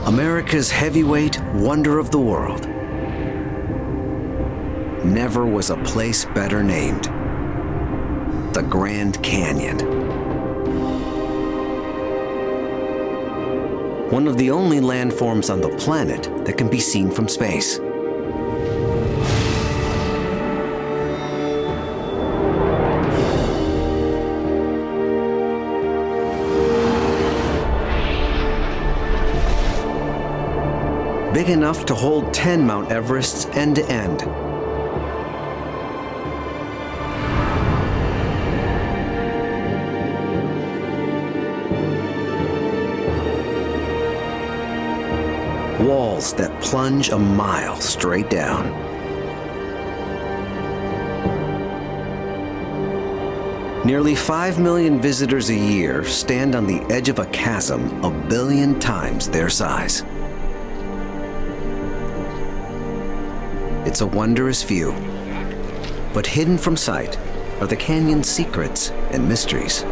America's heavyweight wonder of the world. Never was a place better named. The Grand Canyon. One of the only landforms on the planet that can be seen from space. Big enough to hold 10 Mount Everests end to end. Walls that plunge a mile straight down. Nearly 5 million visitors a year stand on the edge of a chasm 1 billion times their size. It's a wondrous view, but hidden from sight are the canyon's secrets and mysteries.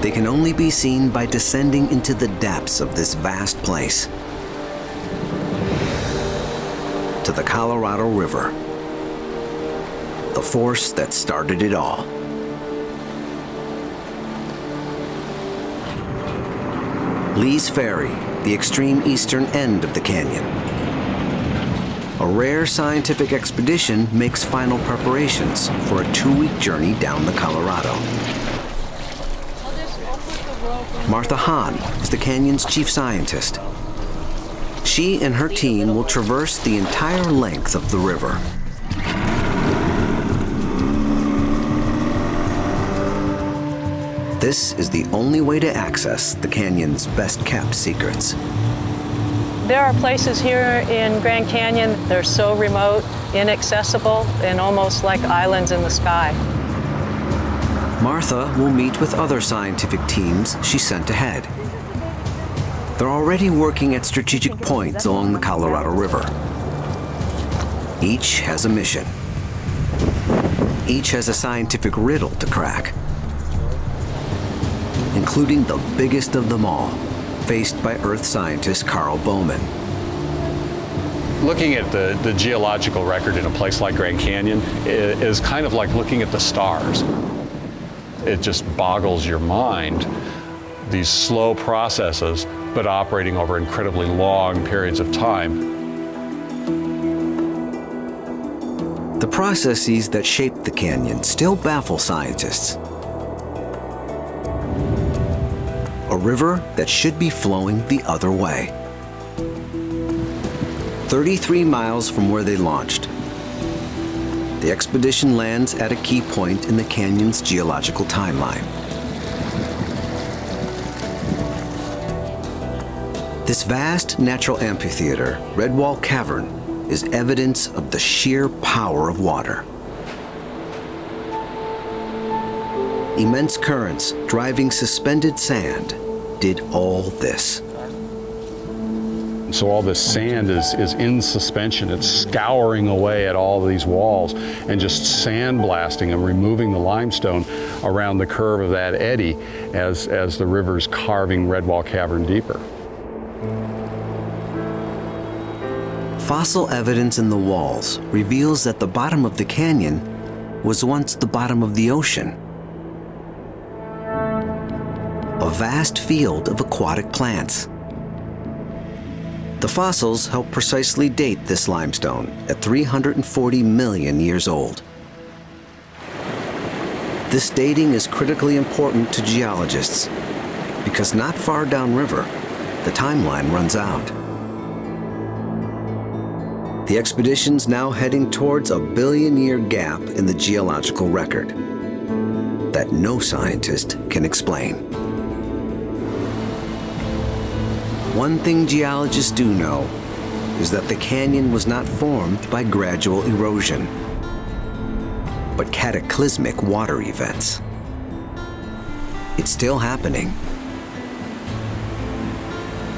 They can only be seen by descending into the depths of this vast place, to the Colorado River, the force that started it all. Lee's Ferry, the extreme eastern end of the canyon. A rare scientific expedition makes final preparations for a 2-week journey down the Colorado. Martha Hahn is the canyon's chief scientist. She and her team will traverse the entire length of the river. This is the only way to access the canyon's best-kept secrets. There are places here in Grand Canyon that are so remote, inaccessible, and almost like islands in the sky. Martha will meet with other scientific teams she sent ahead. They're already working at strategic points along the Colorado River. Each has a mission. Each has a scientific riddle to crack, including the biggest of them all, faced by Earth scientist Carl Bowman. Looking at the geological record in a place like Grand Canyon is kind of like looking at the stars. It just boggles your mind, these slow processes, but operating over incredibly long periods of time. The processes that shape the canyon still baffle scientists. A river that should be flowing the other way. 33 miles from where they launched, the expedition lands at a key point in the canyon's geological timeline. This vast natural amphitheater, Redwall Cavern, is evidence of the sheer power of water. Immense currents driving suspended sand did all this. So all this sand is in suspension. It's scouring away at all of these walls and just sandblasting them, removing the limestone around the curve of that eddy as the river's carving Redwall Cavern deeper. Fossil evidence in the walls reveals that the bottom of the canyon was once the bottom of the ocean. A vast field of aquatic plants. The fossils help precisely date this limestone at 340 million years old. This dating is critically important to geologists because not far downriver, the timeline runs out. The expedition's now heading towards a billion-year gap in the geological record that no scientist can explain. One thing geologists do know is that the canyon was not formed by gradual erosion, but cataclysmic water events. It's still happening.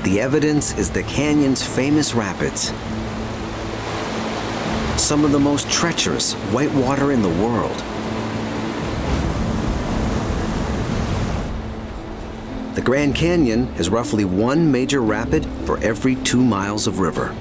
The evidence is the canyon's famous rapids, some of the most treacherous white water in the world. The Grand Canyon has roughly one major rapid for every 2 miles of river.